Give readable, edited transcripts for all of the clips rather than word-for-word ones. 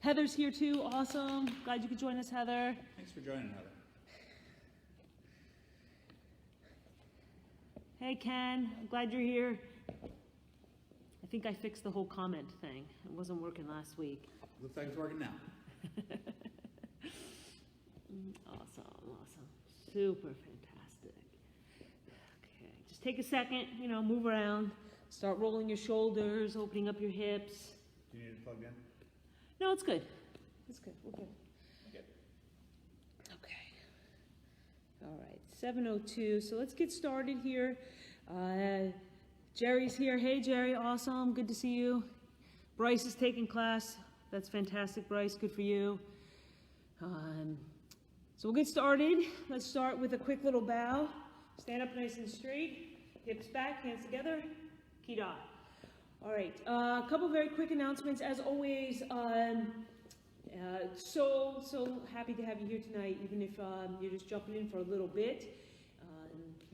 Heather's here too, awesome. Glad you could join us, Heather. Thanks for joining, Heather. Hey Ken, I'm glad you're here. I think I fixed the whole comment thing. It wasn't working last week. Looks like it's working now. Awesome, awesome. Super fantastic. Okay, just take a second, move around. Start rolling your shoulders, opening up your hips. Do you need it plugged in? No, it's good. It's good. We're good. Okay. Okay. All right, 7:02. So let's get started here. Jerry's here. Hey, Jerry. Awesome. Good to see you. Bryce is taking class. That's fantastic, Bryce. Good for you. So we'll get started. Let's start with a quick little bow. Stand up nice and straight. Hips back, hands together. Kida. All right. A couple very quick announcements. As always, so happy to have you here tonight, even if you're just jumping in for a little bit.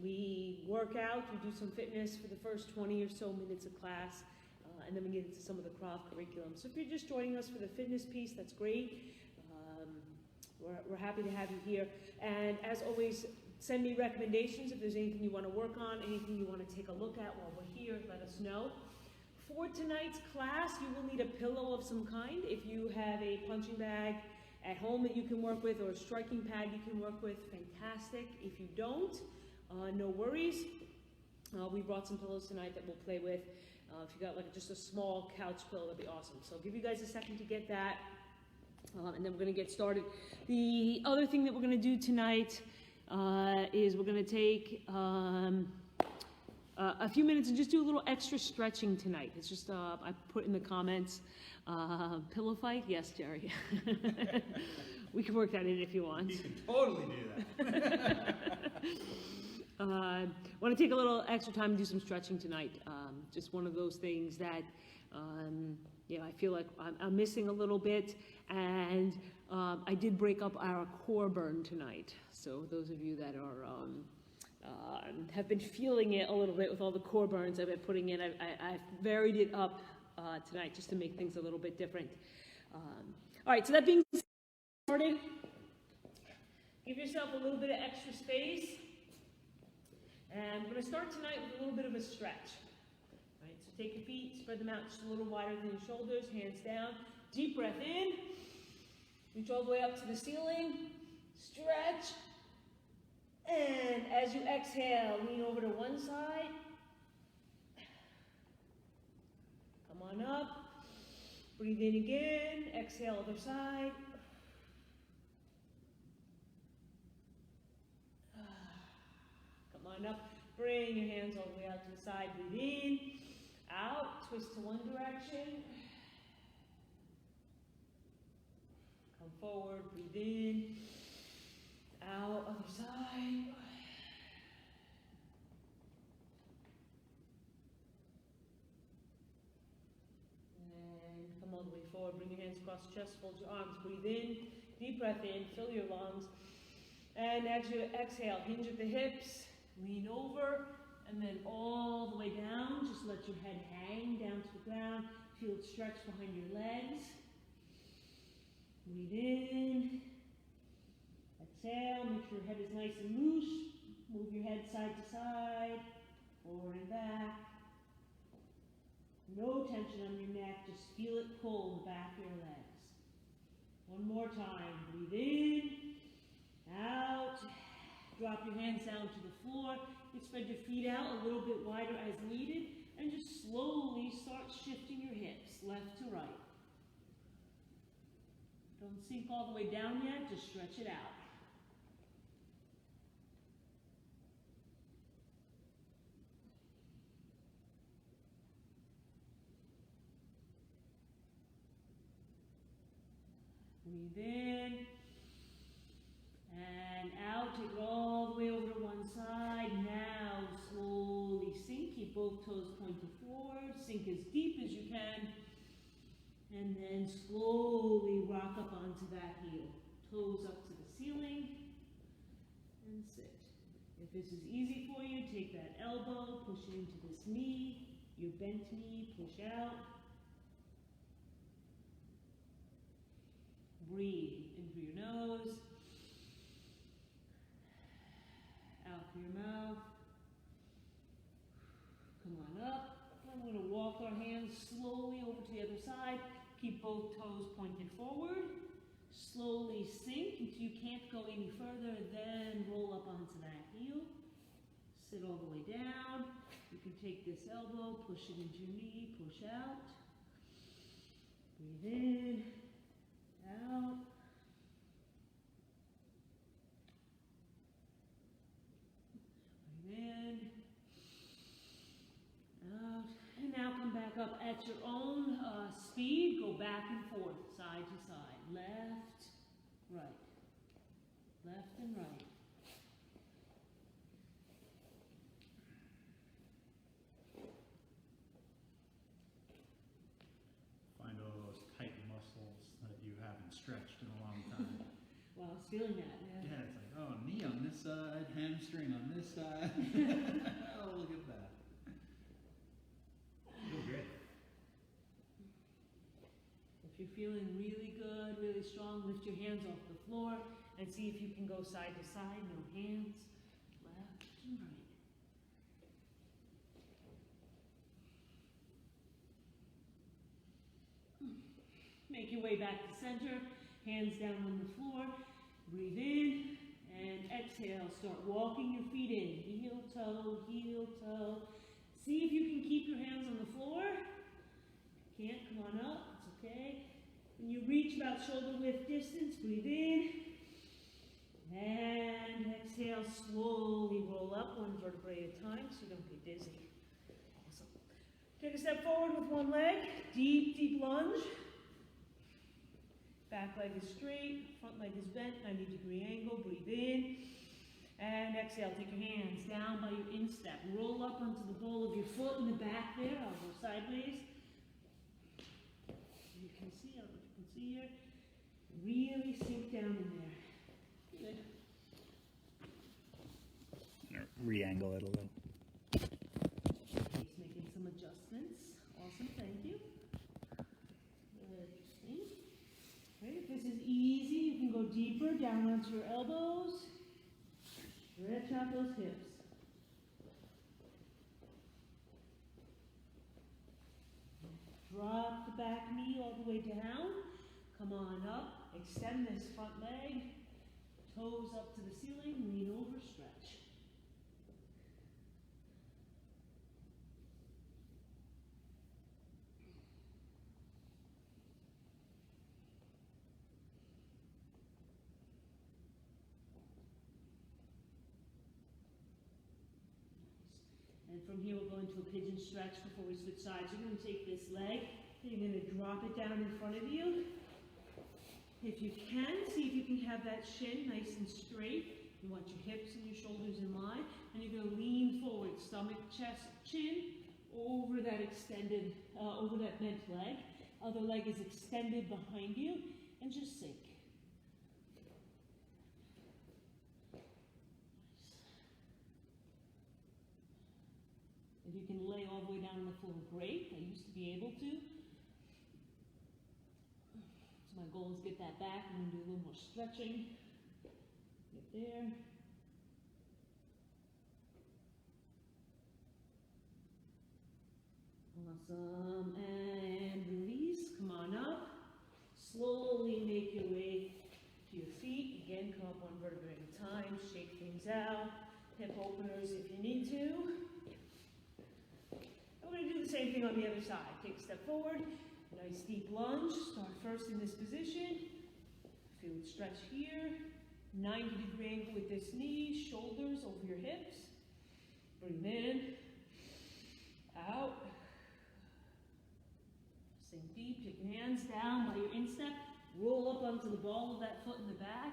We work out, we do some fitness for the first 20 or so minutes of class, and then we get into some of the Krav curriculum. So if you're just joining us for the fitness piece, that's great. We're happy to have you here. And as always, send me recommendations if there's anything you want to work on, anything you want to take a look at while we're here, let us know. For tonight's class, you will need a pillow of some kind. If you have a punching bag at home that you can work with or a striking pad you can work with, fantastic. If you don't, no worries. We brought some pillows tonight that we'll play with. If you got like just a small couch pillow, that'd be awesome. So I'll give you guys a second to get that, and then we're gonna get started. The other thing that we're gonna do tonight is we're gonna take a few minutes and just do a little extra stretching tonight. It's just, I put in the comments, pillow fight? Yes, Jerry. We can work that in if you want. You can totally do that. Want to take a little extra time and do some stretching tonight. Just one of those things that, I feel like I'm missing a little bit. And I did break up our core burn tonight. So those of you that are have been feeling it a little bit with all the core burns I've been putting in, I've varied it up tonight just to make things a little bit different. All right, so that being started, give yourself a little bit of extra space. And we're going to start tonight with a little bit of a stretch. All right, so take your feet, spread them out just a little wider than your shoulders, hands down. Deep breath in. Reach all the way up to the ceiling. Stretch. And as you exhale, lean over to one side. Come on up. Breathe in again. Exhale, other side. Come on up. Bring your hands all the way out to the side. Breathe in. Out. Twist to one direction. Come forward. Breathe in. Out, other side. And come all the way forward. Bring your hands across the chest. Fold your arms. Breathe in. Deep breath in. Fill your lungs. And as you exhale, hinge at the hips. Lean over. And then all the way down. Just let your head hang down to the ground. Feel it stretch behind your legs. Breathe in. Exhale, make sure your head is nice and loose. Move your head side to side, forward and back. No tension on your neck, just feel it pull in the back of your legs. One more time, breathe in, out. Drop your hands down to the floor. You spread your feet out a little bit wider as needed, and just slowly start shifting your hips left to right. Don't sink all the way down yet, just stretch it out. Breathe in and out. Take it all the way over to one side. Now slowly sink. Keep both toes pointed forward. Sink as deep as you can. And then slowly rock up onto that heel. Toes up to the ceiling. And sit. If this is easy for you, take that elbow, push it into this knee. Your bent knee, push out. Breathe in through your nose, out through your mouth. Come on up. I'm going to walk our hands slowly over to the other side. Keep both toes pointed forward. Slowly sink until you can't go any further, then roll up onto that heel. Sit all the way down. You can take this elbow, push it into your knee, push out. Breathe in, out. Breathe in, out. And now come back up at your own speed. Go back and forth, side to side. Left, right. Left and right. Find all those tight muscles that you haven't stretched in a long time. Well, I was feeling that, yeah. Yeah, it's like, oh, knee on this side, hamstring on this side. Oh, look at that. Feel great. If you're feeling really good, really strong, lift your hands off the floor and see if you can go side to side, no hands, left and right. Make your way back to center, hands down on the floor, breathe in, and exhale, start walking your feet in, heel, toe, heel, toe. See if you can keep your hands on the floor. If you can't, come on up, it's okay. When you reach about shoulder width distance, breathe in, and exhale, slowly roll up one vertebrae at a time so you don't get dizzy. Awesome. Take a step forward with one leg, deep, deep lunge. Back leg is straight, front leg is bent, 90-degree angle, breathe in. And exhale, take your hands down by your instep. Roll up onto the ball of your foot in the back there, elbow sideways. You can see, I don't know if you can see here. Really sink down in there. Good. Re-angle it a little. Just making some adjustments. Awesome, thank you. Good. Okay, if this is easy, you can go deeper down onto your elbows. Stretch out those hips. Drop the back knee all the way down. Come on up. Extend this front leg. Toes up to the ceiling. Lean over, stretch. And from here we'll go into a pigeon stretch before we switch sides. You're going to take this leg, and you're going to drop it down in front of you. If you can, see if you can have that shin nice and straight. You want your hips and your shoulders in line. And you're going to lean forward, stomach, chest, chin, over that extended, over that bent leg. Other leg is extended behind you, and just sink. If you can lay all the way down on the floor, great. I used to be able to. So my goal is get that back. I'm going to do a little more stretching. Get there. Awesome. And release. Come on up. Slowly make your way to your feet. Again, come up one vertebrae at a time. Shake things out. Hip openers if you need to. We're going to do the same thing on the other side. Take a step forward, nice deep lunge. Start first in this position. Feel it stretch here. 90-degree angle with this knee, shoulders over your hips. Breathe in, out. Sink deep, take your hands down by your instep. Roll up onto the ball of that foot in the back.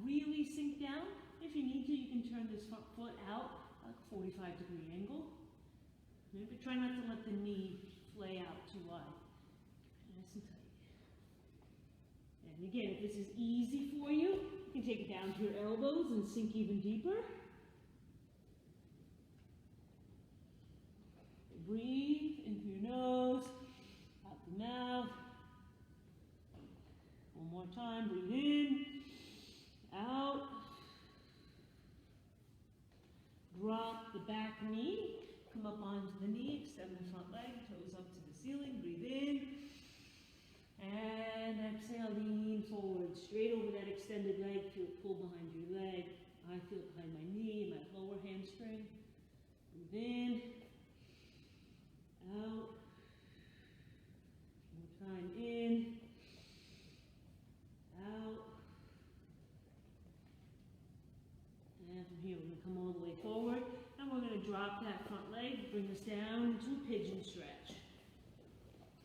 Really sink down. If you need to, you can turn this front foot out at a 45-degree angle. But try not to let the knee flay out too wide. Nice and tight. And again, if this is easy for you, you can take it down to your elbows and sink even deeper. Breathe in through your nose, out the mouth. One more time, breathe onto the knee, extend the front leg, toes up to the ceiling, breathe in. And exhale, lean forward, straight over that extended leg, feel it pull behind your leg. I feel it behind my knee, my lower hamstring. Breathe in, out. One more time, in, out. And from here, we're going to come all the way forward. And we're going to drop that front leg, bring us down into a pigeon stretch.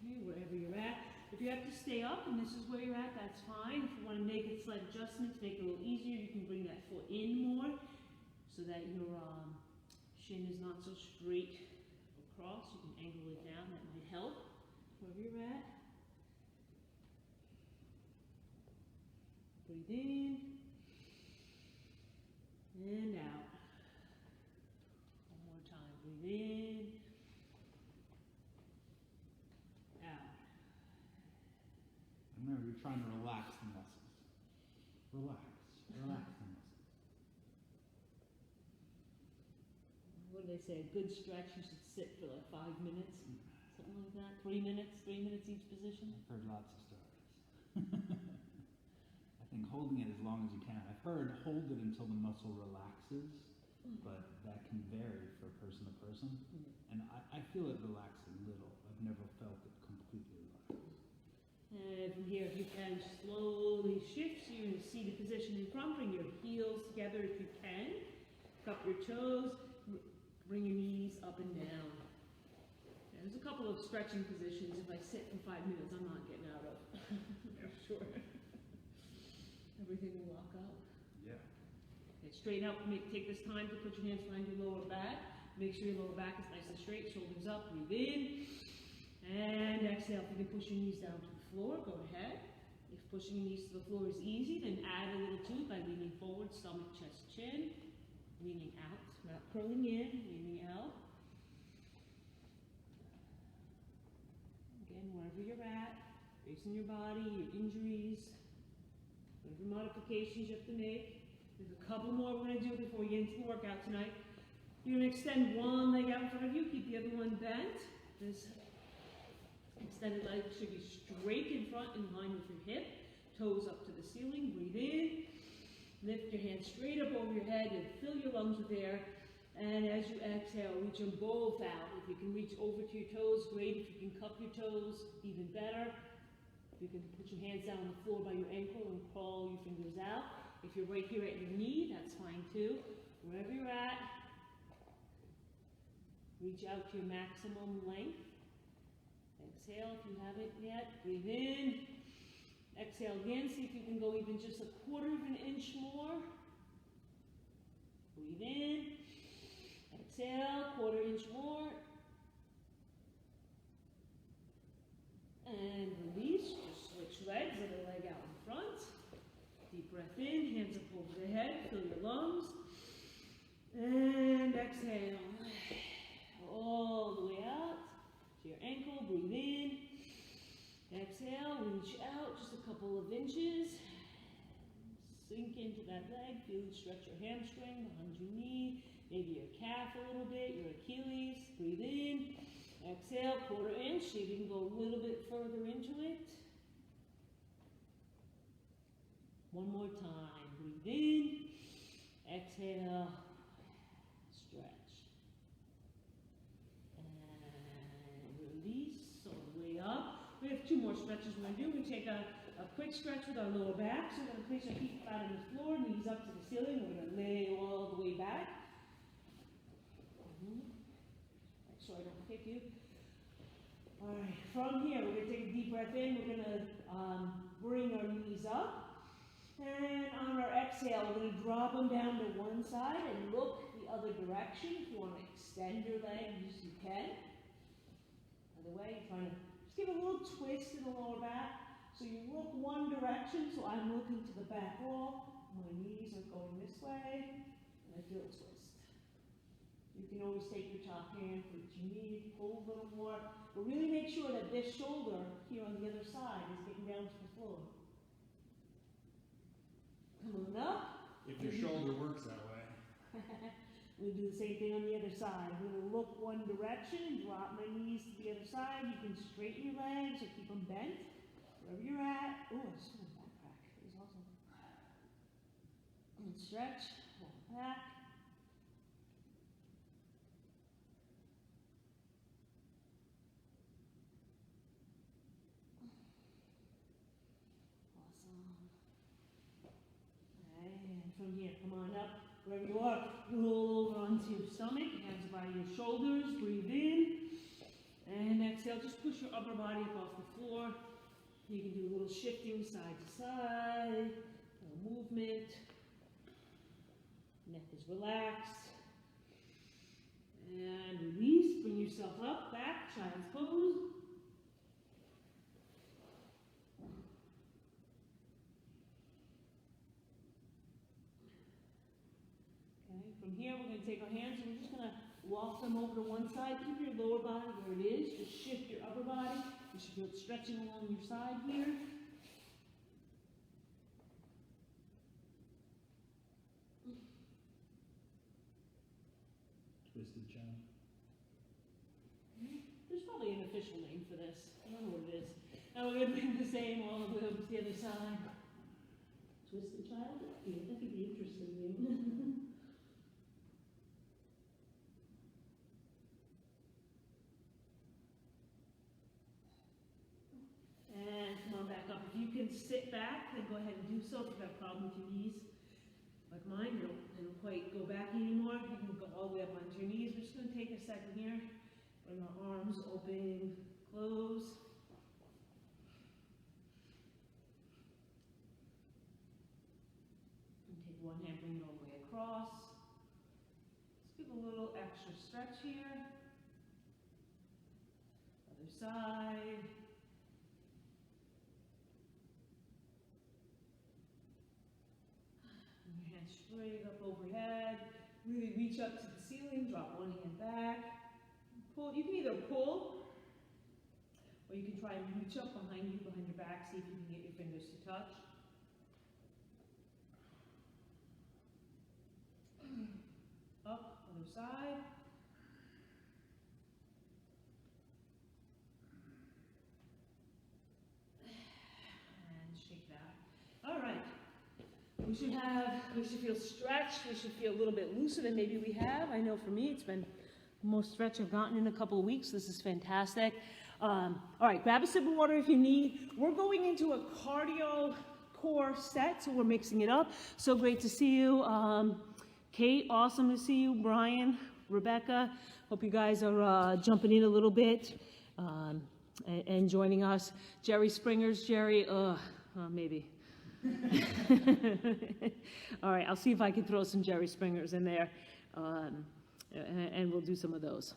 Okay, wherever you're at. If you have to stay up and this is where you're at, that's fine. If you want to make it slight adjustments, make it a little easier, you can bring that foot in more so that your shin is not so straight across. You can angle it down, that might help. Wherever you're at. Breathe in and out. One more time. Breathe in, out. Remember, you're trying to relax the muscles. Relax the muscles. What do they say? A good stretch, you should sit for like 5 minutes. Something like that. 3 minutes each position. I've heard lots of stories. I think holding it as long as you can. I've heard hold it until the muscle relaxes, but that can vary for person to person. And I feel it relax a little. I've never felt it completely relax. And from here, if you can slowly shift, so you're in a seated position in front, bring your heels together if you can. Cup your toes, bring your knees up and down. And there's a couple of stretching positions. If I sit for 5 minutes, I'm not getting out of. For sure. Everything will lock out. Yeah. Okay, straighten up. Take this time to put your hands behind your lower back. Make sure your lower back is nice and straight. Shoulders up. Breathe in. And exhale. If you can push your knees down to the floor, go ahead. If pushing your knees to the floor is easy, then add a little to it by leaning forward, stomach, chest, chin. Leaning out. Not curling in. Leaning out. Again, wherever you're at. Facing your body, your injuries. Whatever modifications you have to make. There's a couple more we're going to do before we get into the workout tonight. You're going to extend one leg out in front of you, keep the other one bent. This extended leg should be straight in front, in line with your hip. Toes up to the ceiling, breathe in. Lift your hands straight up over your head and fill your lungs with air. And as you exhale, reach them both out. If you can reach over to your toes, great. If you can cup your toes, even better. You can put your hands down on the floor by your ankle and crawl your fingers out. If you're right here at your knee, that's fine too. Wherever you're at, reach out to your maximum length. Exhale if you haven't yet. Breathe in. Exhale again. See if you can go even just a quarter of an inch more. Breathe in. Exhale, quarter inch more. And release. Just switch legs, other leg out in front. Deep breath in, hands up over the head, fill your lungs. And exhale. All the way out to your ankle, breathe in. Exhale, reach out just a couple of inches. Sink into that leg, feel you stretch your hamstring behind your knee, maybe your calf a little bit, your Achilles. Breathe in. Exhale, quarter inch, see if you can go a little bit further into it. One more time, breathe in, exhale, stretch. And release, all the way up. We have 2 more stretches we're going to do. We're going to take a quick stretch with our lower back. So we're going to place our feet flat on the floor, knees up to the ceiling. We're going to lay all the way back. So I don't kick you. All right, from here, we're going to take a deep breath in. We're going to bring our knees up. And on our exhale, we're going to drop them down to one side and look the other direction. If you want to extend your legs, you can. Other way, you're trying to just give a little twist in the lower back. So you look one direction, so I'm looking to the back wall. My knees are going this way, and I feel a twist. You can always take your top hand for what you need, pull a little more, but really make sure that this shoulder here on the other side is getting down to the floor. Come on up. If your shoulder works that way. We'll do the same thing on the other side. I'm going to look one direction, drop my knees to the other side. You can straighten your legs or keep them bent, wherever you're at. Oh, I just had a back crack. It was awesome. And stretch, hold back. From here, come on up, wherever you are, roll over onto your stomach, hands by your shoulders, breathe in, and exhale, just push your upper body up off the floor. You can do a little shifting side to side, a little movement, neck is relaxed, and release, bring yourself up, back, child's pose. From here, we're going to take our hands and we're just going to walk them over to one side. Keep your lower body where it is. Just shift your upper body. You should feel it stretching along your side here. Twisted child. There's probably an official name for this. I don't know what it is. Now we're going to bring the same all the way over to the other side. Twisted child? Yeah, that could be interesting. And come on back up. If you can sit back, then go ahead and do so. If you've got a problem with your knees, like mine, they don't quite go back anymore. You can go all the way up onto your knees. We're just going to take a second here. Bring our arms open, close. And take one hand, bring it all the way across. Let's give a little extra stretch here. Other side. Straight up overhead, really reach up to the ceiling, drop one hand back, pull. You can either pull, or you can try and reach up behind you, behind your back, see if you can get your fingers to touch. Up, other side. And shake that. All right. We should feel stretched. We should feel a little bit looser than maybe we have. I know for me, it's been the most stretch I've gotten in a couple of weeks. This is fantastic. All right, grab a sip of water if you need. We're going into a cardio core set, so we're mixing it up. So great to see you. Kate, awesome to see you. Brian, Rebecca, hope you guys are jumping in a little bit and joining us. Jerry Springers, Jerry, maybe. All right, I'll see if I can throw some Jerry Springers in there, and we'll do some of those.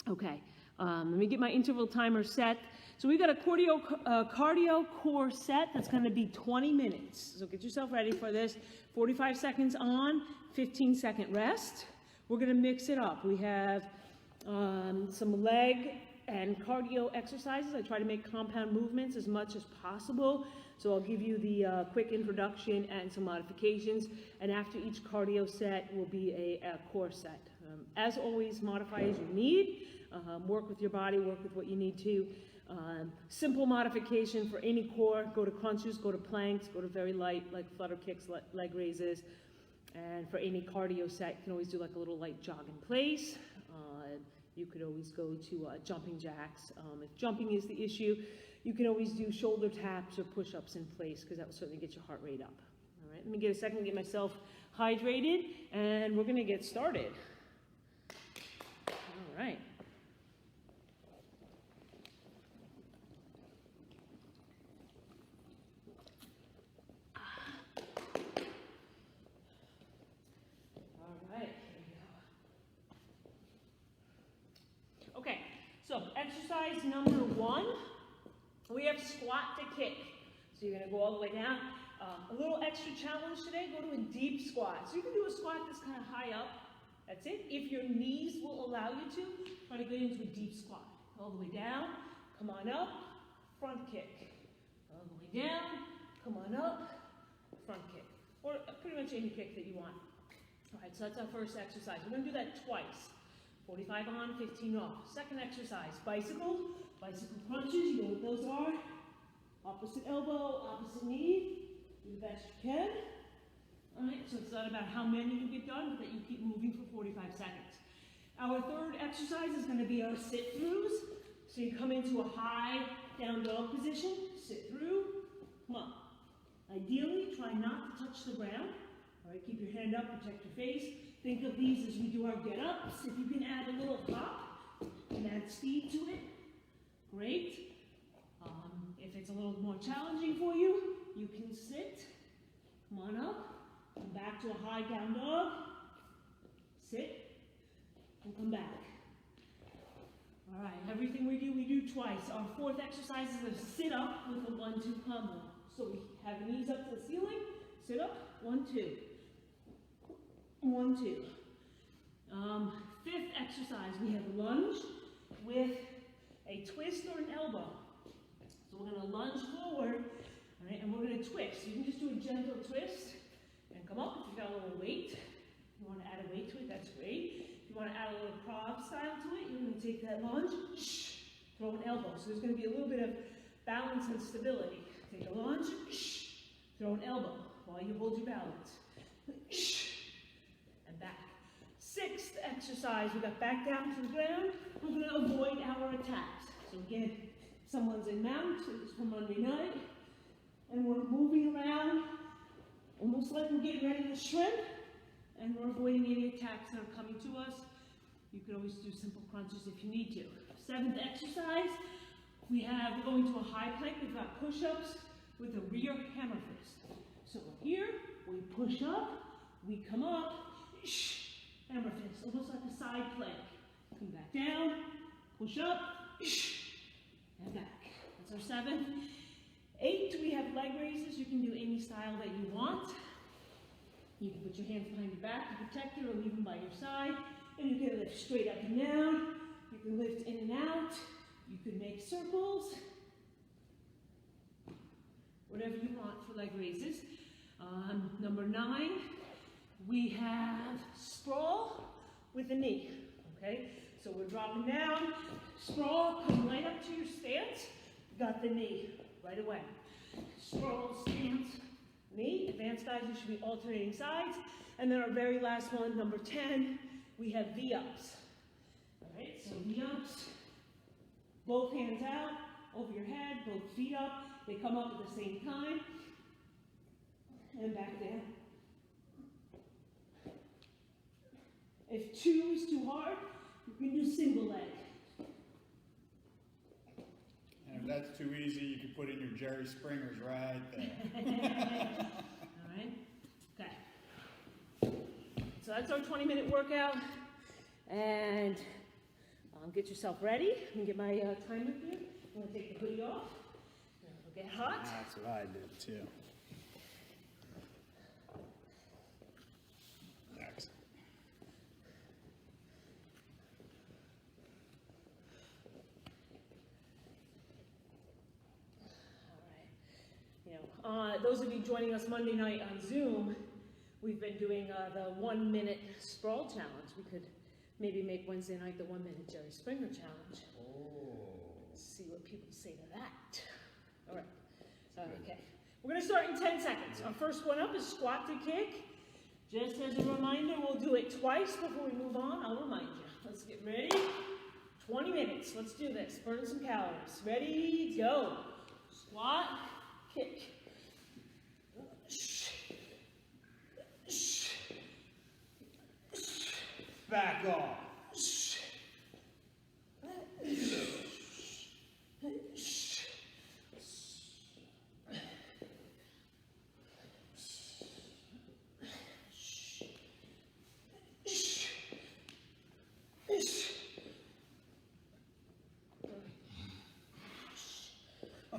Okay, let me get my interval timer set. So we've got a cardio core set that's going to be 20 minutes. So get yourself ready for this. 45 seconds on, 15-second rest. We're going to mix it up. We have some leg and cardio exercises. I try to make compound movements as much as possible. So I'll give you the quick introduction and some modifications. And after each cardio set will be a core set. As always, modify as you need. Work with your body, work with what you need to. Simple modification for any core, go to crunches, go to planks, go to very light, like flutter kicks, leg raises. And for any cardio set, you can always do like a little light jog in place. You could always go to jumping jacks. If jumping is the issue, you can always do shoulder taps or push-ups in place, because that will certainly get your heart rate up. All right, let me get a second to get myself hydrated, and we're going to get started. All right. Okay, so exercise number 1, we have squat to kick. So you're going to go all the way down. A little extra challenge today, go to a deep squat. So you can do a squat that's kind of high up. That's it. If your knees will allow you to, try to get into a deep squat. All the way down, come on up, front kick. All the way down, come on up, front kick. Or pretty much any kick that you want. All right, so that's our first exercise. We're gonna do that twice. 45 on, 15 off. Second exercise, bicycle crunches. You know what those are. Opposite elbow, opposite knee. Do the best you can. All right, so it's not about how many you get done, but that you keep moving for 45 seconds. Our third exercise is going to be our sit-throughs. So you come into a high down dog position, sit through, come on. Ideally, try not to touch the ground. All right, keep your hand up, protect your face. Think of these as we do our get-ups. If you can add a little hop and add speed to it, great. If it's a little more challenging for you, you can sit, come on up, come back to a high down dog, sit, and come back. All right, everything we do twice. Our fourth exercise is a sit up with a 1-2 combo. So we have the knees up to the ceiling, sit up, 1, 2. 1, 2. Fifth exercise, we have lunge with a twist or an elbow. So we're going to lunge forward, all right, and we're going to twist. You can just do a gentle twist and come up. If you've got a little weight, you want to add a weight to it, that's great. If you want to add a little Krav style to it, you're going to take that lunge, throw an elbow. So there's going to be a little bit of balance and stability. Take a lunge, throw an elbow while you hold your balance. And back. Sixth exercise, we got back down to the ground. We're going to avoid our attacks. So again, someone's in mount, it's for Monday night, and we're moving around, almost like we're getting ready to shrimp, and we're avoiding any attacks that are coming to us. You can always do simple crunches if you need to. Seventh exercise, we're going to a high plank. We've got push-ups with a rear hammer fist. So here, we push up, we come up, hammer fist, almost like a side plank. Come back down, push up, and back. That's our 7. 8, we have leg raises. You can do any style that you want. You can put your hands behind your back to protect it or leave them by your side. And you can lift straight up and down. You can lift in and out. You can make circles. Whatever you want for leg raises. Number 9, we have sprawl with a knee. Okay? So we're dropping down, sprawl, come right up to your stance, got the knee right away. Sprawl, stance, knee. Advanced guys, you should be alternating sides. And then our very last one, number 10, we have V-ups. All right, so V-ups, both hands out, over your head, both feet up. They come up at the same time. And back down. If 2 is too hard, you can do single leg. And if that's too easy, you can put in your Jerry Springers right there. All right, okay. So that's our 20-minute workout. And get yourself ready. Let me get my timer here. I'm going to take the hoodie off. It'll get hot. That's what I did too. Excellent. Those of you joining us Monday night on Zoom, we've been doing the 1-minute sprawl challenge. We could maybe make Wednesday night the 1-minute Jerry Springer challenge. Oh. Let's see what people say to that. All right. Okay. We're going to start in 10 seconds. Our first one up is squat to kick. Just as a reminder, we'll do it twice before we move on. I'll remind you. Let's get ready. 20 minutes. Let's do this. Burn some calories. Ready, go. Squat, kick. Back off.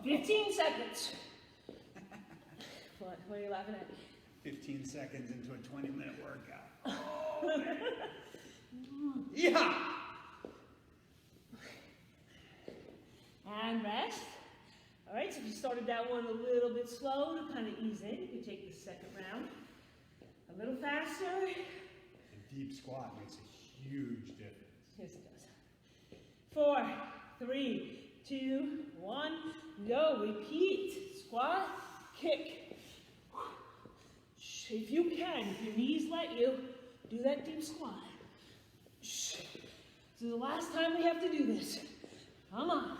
15 seconds. What are you laughing at? 15 seconds into a 20-minute workout. Oh, man. Yeah. And rest. All right, so if you started that one a little bit slow to kind of ease in, you can take the second round a little faster. deep squat makes a huge difference. Yes, it does. 4, 3, 2, 1, go. Repeat. Squat, kick. If you can, if your knees let you, do that deep squat. This is the last time we have to do this. Come on.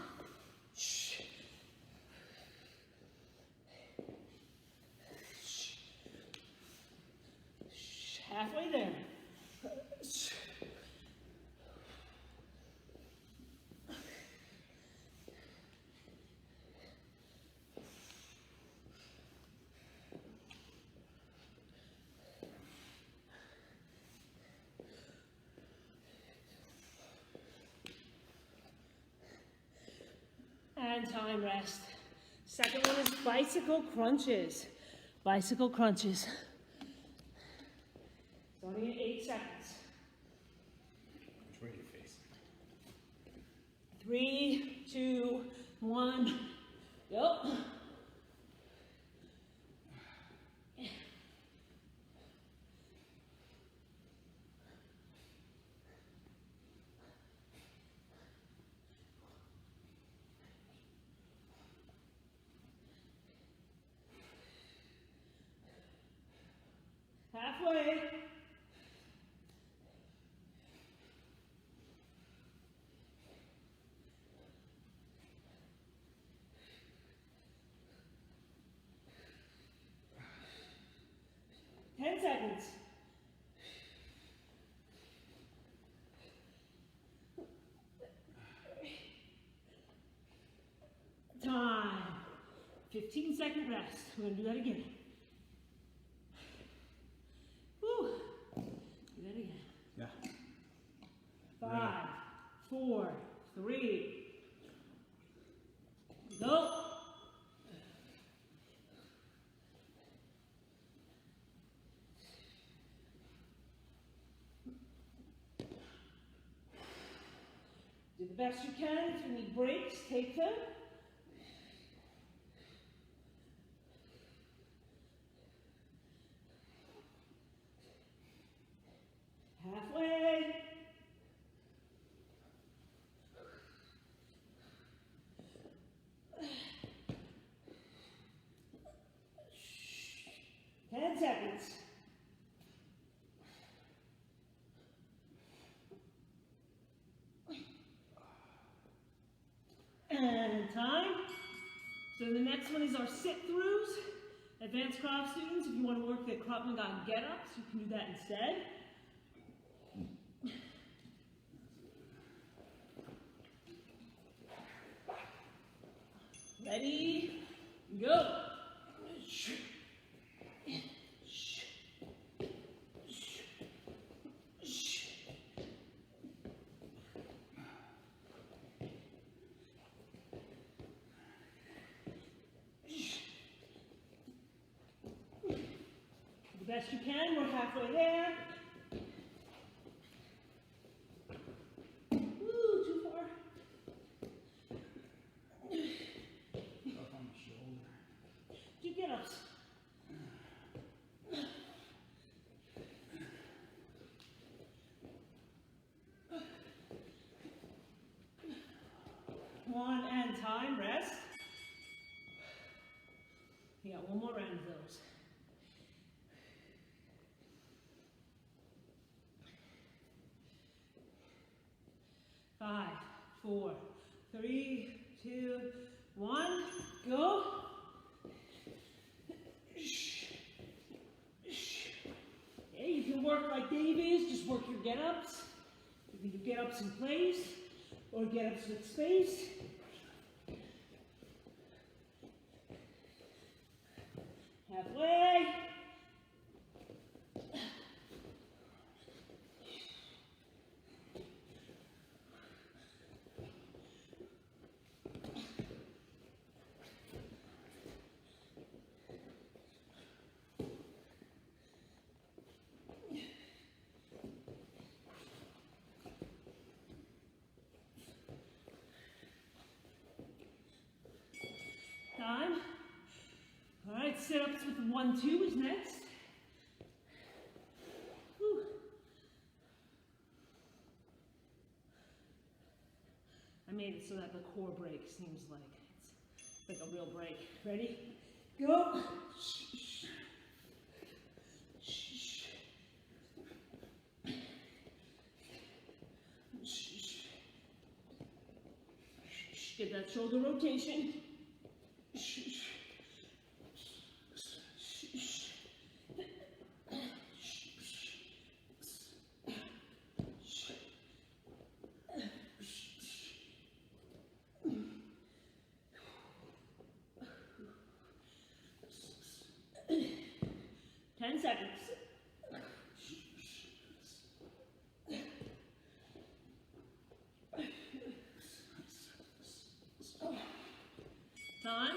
Halfway there. And time rest. Second one is bicycle crunches. Bicycle crunches. Starting at 8 seconds. Which way are you facing? 3, 2, 1, go. Halfway. Ten seconds. Time. 15-second rest. We're going to do that again. Woo. Do that again. Yeah. 5, 4, 3, go. Do the best you can. If you need breaks, take them. Halfway. Ten seconds. And time. So the next one is our sit-throughs. Advanced Krav students, if you want to work the Krav Maga get-ups, you can do that instead. Ready, go. The best you can, we're halfway there. Woo, too far. Up on the shoulder. Do get-ups. One and time, rest. You got one more round of those. Five, 4, 3, 2, 1, go. Okay, you can work like Dave is, just work your get-ups. You can do get-ups in place or get-ups with space. Halfway. Time. All right, sit-ups with the 1, 2 is next. Whew. made it so that the core break seems like it's like a real break. Ready? Go. 'Get that shoulder rotation. 10 seconds. Time.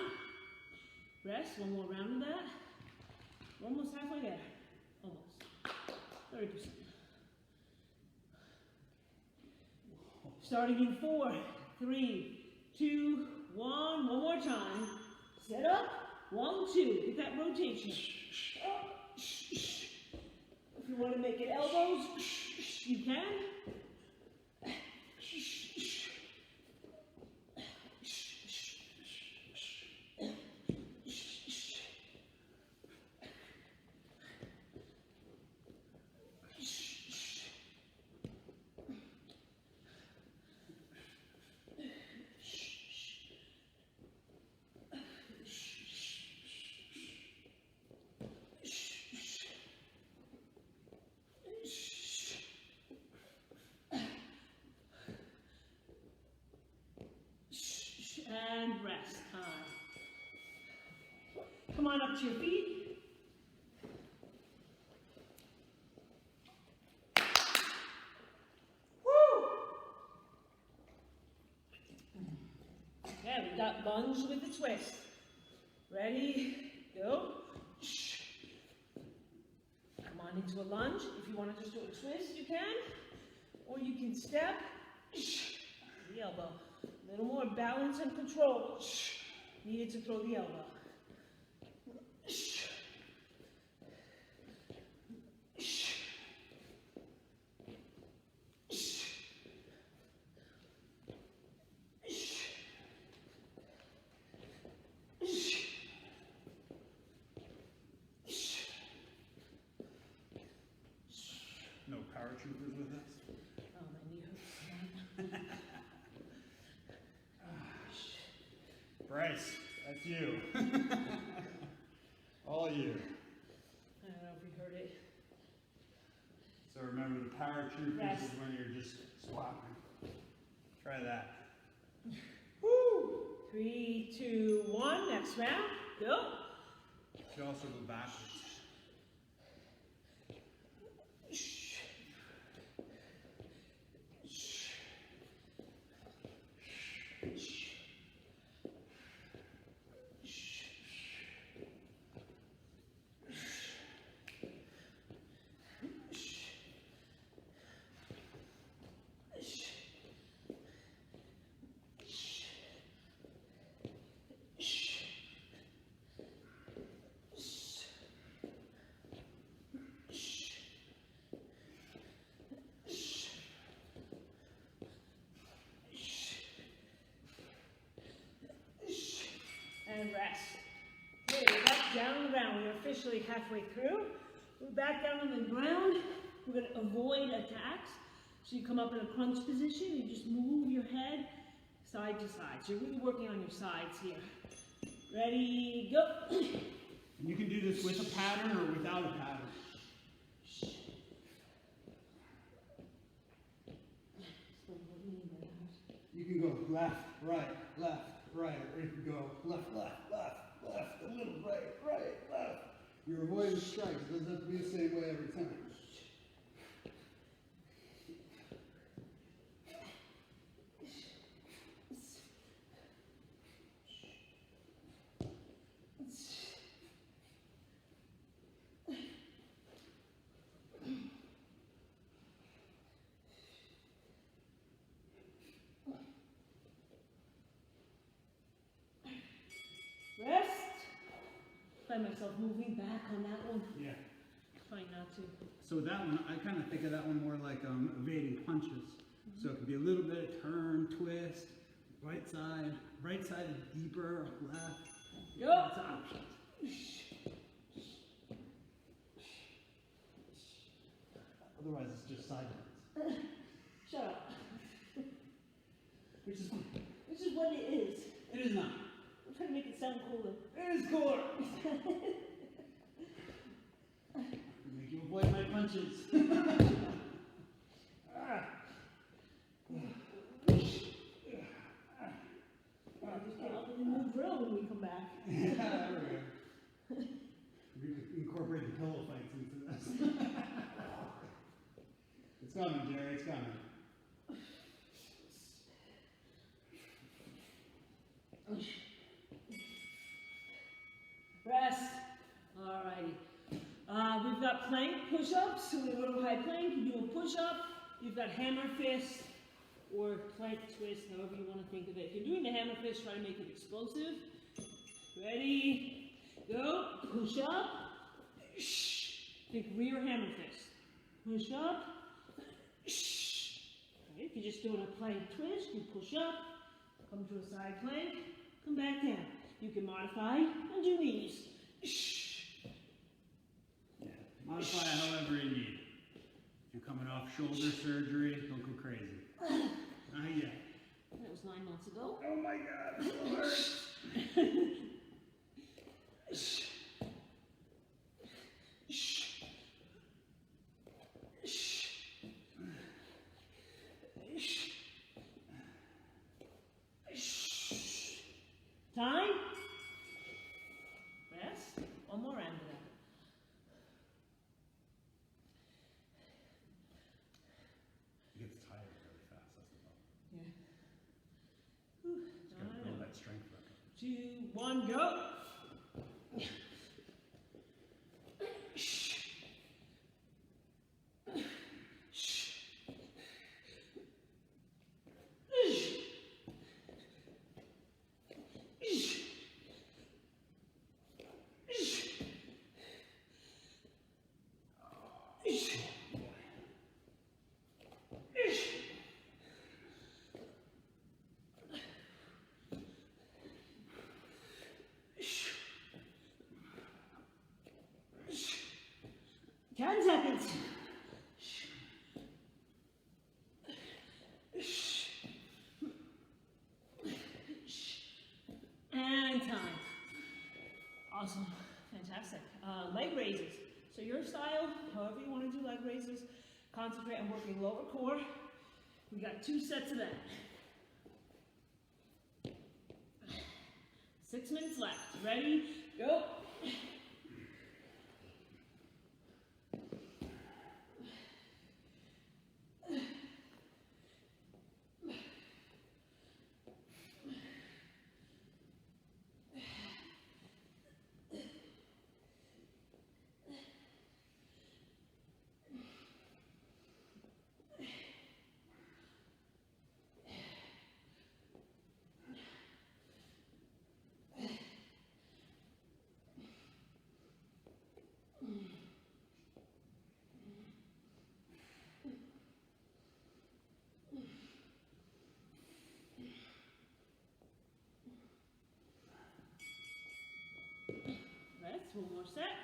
Rest. One more round of that. We're almost halfway there. Almost. 30%. Starting in 4, 3, 2, 1. One more time. Set up. 1, 2. Get that rotation. If you want to make it elbows, you can. And rest time. Come on up to your feet. Woo! Okay, we got lunge with a twist. Ready? Go. Come on into a lunge. If you want to just do a twist, you can. Or you can step. The elbow. A little more balance and control needed to throw the elbow. No paratroopers with us? Oh, my knee hurts. Bryce, that's you. All you. I don't know if you heard it. So remember, the paratroopers Rest. is when you're just swapping. Try that. Woo! 3, 2, 1. Next round. Go. You should also go backwards. And rest. Okay, we're back down on the ground. We're officially halfway through. We're back down on the ground. We're going to avoid attacks. So you come up in a crunch position. You just move your head side to side. So you're really working on your sides here. Ready, go. And you can do this with a pattern or without a pattern. You can go left, right, or you can go left, a little right, left. You're avoiding strikes. It doesn't have to be the same way every time. Rest. Find myself moving back on that one. Yeah. Trying not to. So that one, I kind of think of that one more like evading punches. So it could be a little bit of turn, twist, Right side is deeper, left. Go. That's options. Otherwise, it's just sideways. Shut up. Which is fine. This is what it is. It is not. I'm trying to make it sound cooler. It is cooler. Make you avoid my punches. I just came up with a new drill when we come back. Yeah, there we go. We could incorporate the pillow fights into this. It's coming, Jerry. It's coming. Rest. Alrighty. We've got plank push-ups. So we go to high plank. You do a push-up. You've got hammer fist or plank twist, however you want to think of it. If you're doing the hammer fist, try to make it explosive. Ready? Go. Push up. Think rear hammer fist. Push up. Okay, if you're just doing a plank twist, you push up, come to a side plank, come back down. You can modify and do these. Yeah. Modify it however you need. If you're coming off shoulder surgery, don't go crazy. Not yet. That was 9 months ago. Oh my God, it hurts. Time. Rest. One more round of that. It gets tired really fast, that's the problem. Yeah. Just gotta build that strength back up. 2, 1, go. Ten seconds. And time. Awesome. Fantastic. Leg raises. So your style, however you want to do leg raises, concentrate on working lower core. We got 2 sets of that. 6 minutes left. Ready? Go. One more set.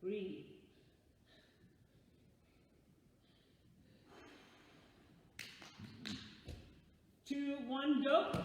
Breathe. 2, 1, go.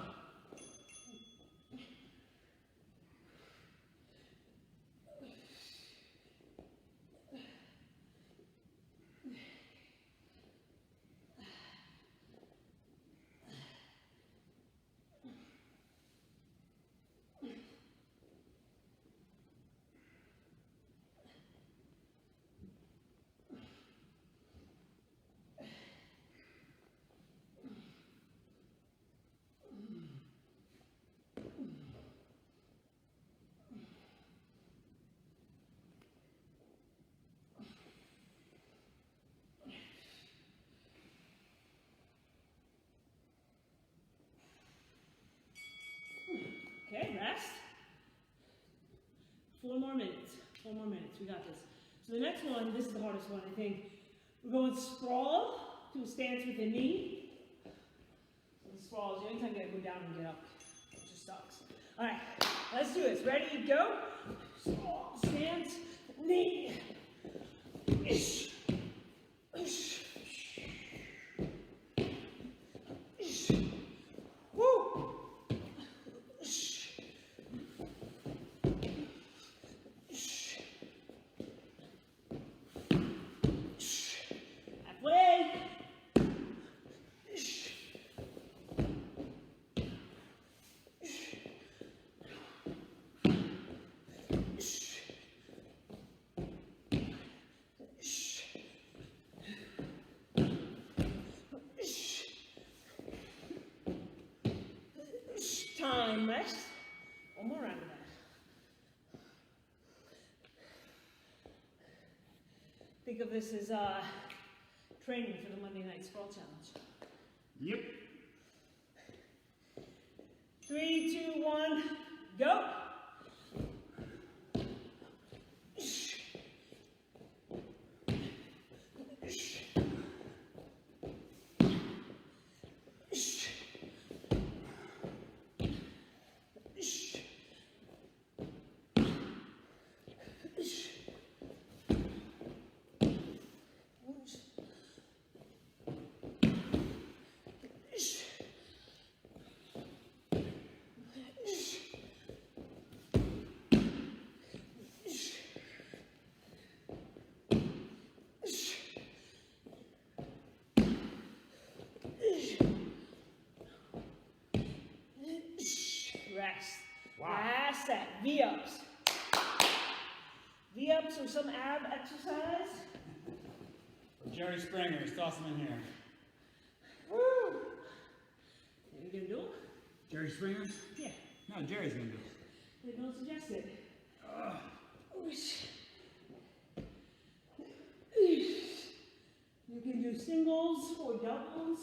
Okay, rest. 4 more minutes. 4 more minutes. We got this. So the next one, this is the hardest one, I think. We're going sprawl to a stance with the knee. and get up. It just sucks. All right, let's do this. Ready, go. Stance, knee. Ish. Ish. Ish. Woo. Ish. Ish. Ish. Halfway. Ish. Time, rest. One more round of that. Think of this as training for the Monday Night Sprawl Challenge. Yep. 3, 2, 1, go. Rest. Wow. Last set. V-ups. V-ups or some ab exercise. Jerry Springer, toss him in here. Woo! You gonna do it? Jerry Springer? Yeah. No, Jerry's gonna do it. They don't suggest it. Oosh. You can do singles or doubles.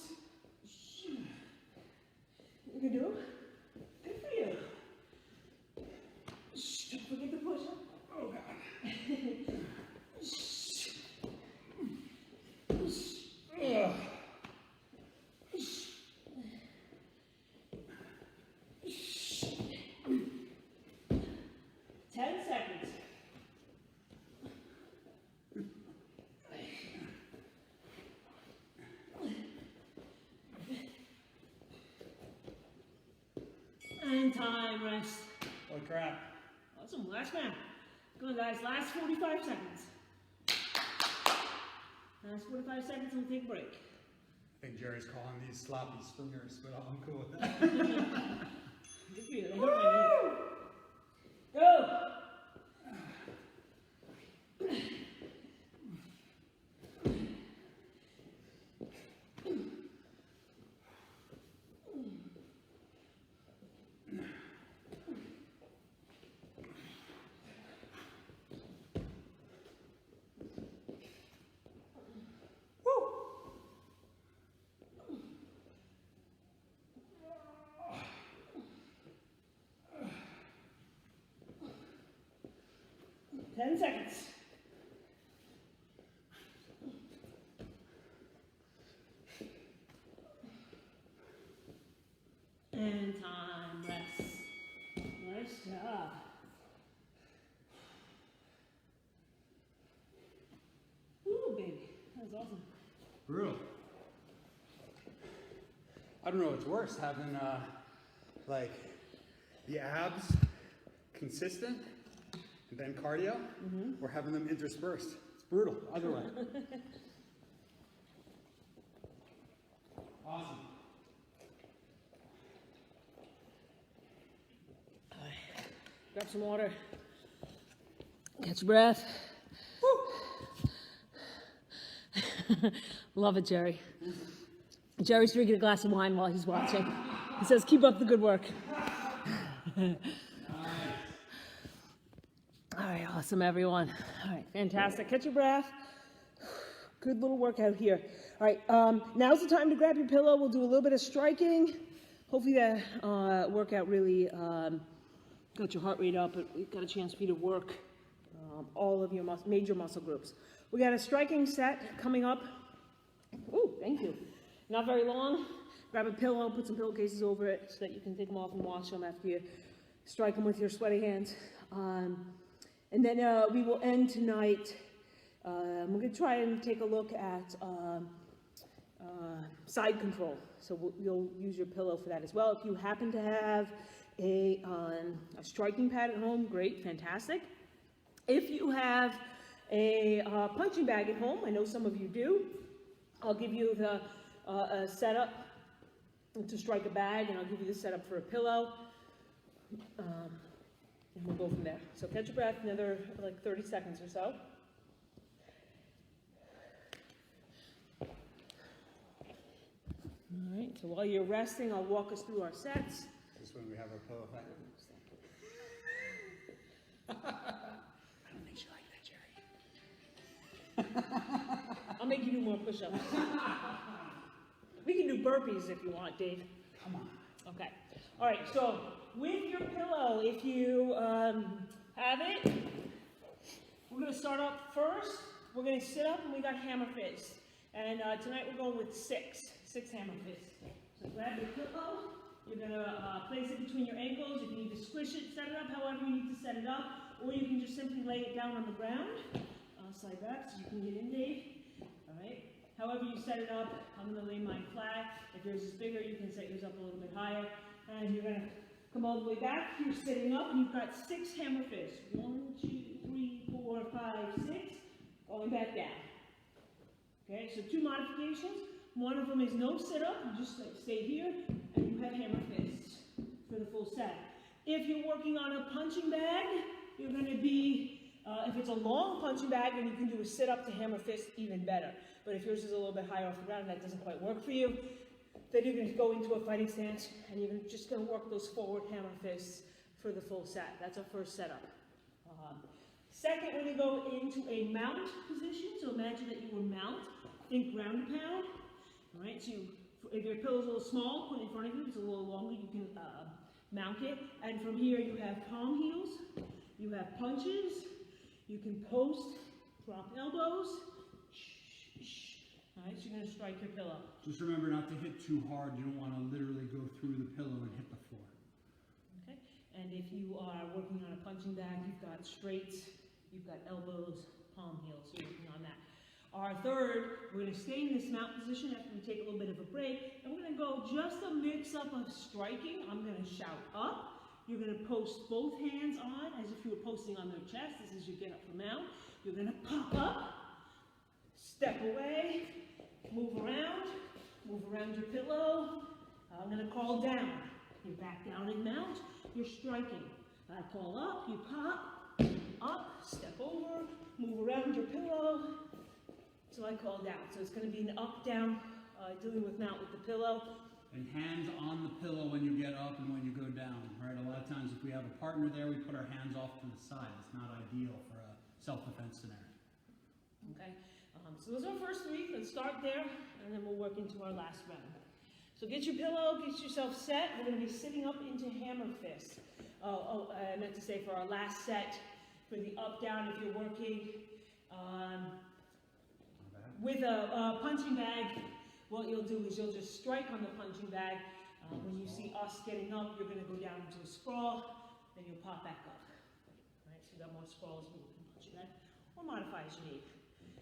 You can do it. Good for you. Don't forget the push up. Oh, God. 10 seconds. And time, rest. Oh, crap. Awesome, last round. Go on, guys, last 45 seconds. Last 45 seconds, we'll take a break. I think Jerry's calling these sloppy springers, but I'm cool with that. Good for you. They hurt my knee. Go! Woo! 10 seconds. And time, rest. Nice job. Ooh, baby, that was awesome. Brutal. I don't know what's worse, having like the abs consistent and then cardio, or having them interspersed. It's brutal, either way. Awesome. Grab some water. Catch your breath. Woo! Love it, Jerry. Jerry's drinking a glass of wine while he's watching. He says, keep up the good work. All right, awesome, everyone. All right, fantastic. Catch your breath. Good little workout here. All right, now's the time to grab your pillow. We'll do a little bit of striking. Hopefully that workout really got your heart rate up. It got a chance for you to work all of your major muscle groups. We got a striking set coming up. Ooh, thank you. Not very long. grab a pillow, put some pillowcases over it so that you can take them off and wash them after you strike them with your sweaty hands. And then we will end tonight. We're going to try and take a look at side control. So you'll use your pillow for that as well. If you happen to have a striking pad at home, great, fantastic. If you have a punching bag at home, I know some of you do, I'll give you the setup to strike a bag, and I'll give you the setup for a pillow. And we'll go from there. So catch your breath, another like 30 seconds or so. All right, so while you're resting, I'll walk us through our sets. This when we have our pillow fight. I don't think you like that, Jerry. I'll make you do more push-ups. We can do burpees if you want, Dave. Come on. Okay. All right, so with your pillow, if you have it, we're going to start up first. We're going to sit up, and we got hammer fists. And tonight we're going with six hammer fists. So grab your pillow. You're going to place it between your ankles. If you need to squish it, set it up however you need to set it up. Or you can just simply lay it down on the ground. Slide back so you can get in, Dave. All right. However you set it up, I'm going to lay mine flat. If yours is bigger, you can set yours up a little bit higher. And you're going to come all the way back. You're sitting up, and you've got 6 hammer fists. 1, 2, 3, 4, 5, 6. Going back down. Okay, so 2 modifications. One of them is no sit-up. You just stay here, and you have hammer fists for the full set. If you're working on a punching bag, you're going to be, if it's a long punching bag, then you can do a sit-up to hammer fist, even better. But if yours is a little bit higher off the ground and that doesn't quite work for you, then you're going to go into a fighting stance, and you're just going to work those forward hammer fists for the full set. That's our first setup. Second, we're going to go into a mount position. So imagine that you were mount. Think ground and pound. All right, so if your pillow's a little small, put it in front of you. If it's a little longer, you can mount it. And from here, you have palm heels. You have punches. You can post, drop elbows. All right, so you're going to strike your pillow. Just remember not to hit too hard. You don't want to literally go through the pillow and hit the floor. Okay, and if you are working on a punching bag, you've got straights, you've got elbows, palm heels, so you're working on that. Our third, we're going to stay in this mount position after we take a little bit of a break, and we're going to go just a mix-up of striking. I'm going to shout up. You're going to post both hands on as if you were posting on their chest. This is your get up for mount. You're going to pop up, step away, move around your pillow. I'm going to call down. You're back down in mount. You're striking. I call up, you pop, up, step over, move around your pillow. So I call down. So it's going to be an up, down, dealing with mount with the pillow. And hands on the pillow when you get up and when you go down, right? A lot of times if we have a partner there, we put our hands off to the side. It's not ideal for a self-defense scenario. Okay, so those are our first 3. Let's start there, and then we'll work into our last round. So get your pillow, get yourself set. We're going to be sitting up into hammer fist. I meant to say for our last set, for the up, down, if you're working with a punching bag, what you'll do is you'll just strike on the punching bag. When you see us getting up, you're going to go down into a sprawl, then you'll pop back up. All right, so you got more sprawls we can punch that, or modify as you need.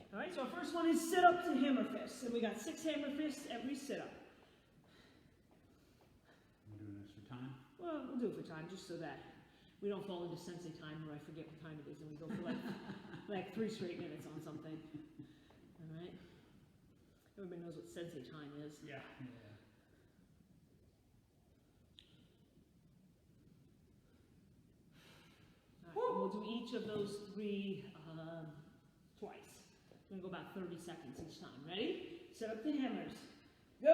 All right, so our first one is sit up to hammer fists. And we got 6 hammer fists every sit up. We're doing this for time? Well, we'll do it for time, just so that we don't fall into sensei time where I forget what time it is and we go for like 3 straight minutes on something. All right? Everybody knows what sensei time is. Yeah. All right, we'll do each of those 3 twice. We're going to go about 30 seconds each time. Ready? Set up the hammers. Go!